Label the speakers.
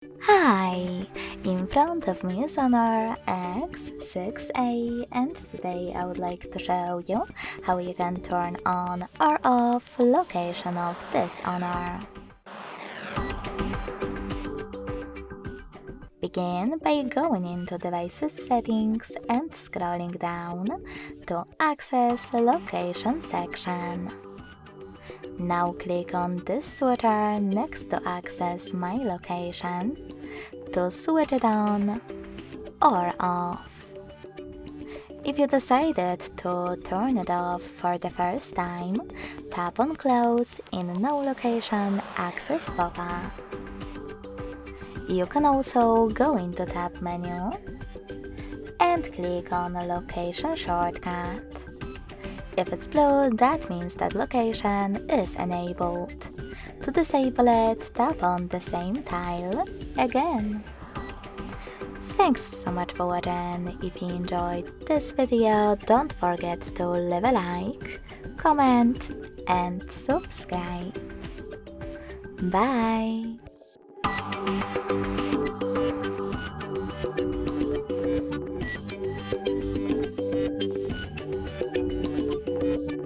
Speaker 1: Hi! In front of me is HONOR X6a, and today I would like to show you how you can turn on or off location of this HONOR. Begin by going into Devices Settings and scrolling down to access the Location section. Now click on this switcher next to access My Location to switch it on or off. If you decided to turn it off for the first time, tap on Close in No Location Access pop-up. You can also go into Tab menu and click on a Location shortcut. If it's blue, that means that location is enabled. To disable it, tap on the same tile again. Thanks so much for watching. If you enjoyed this video, don't forget to leave a like, comment and subscribe. Bye!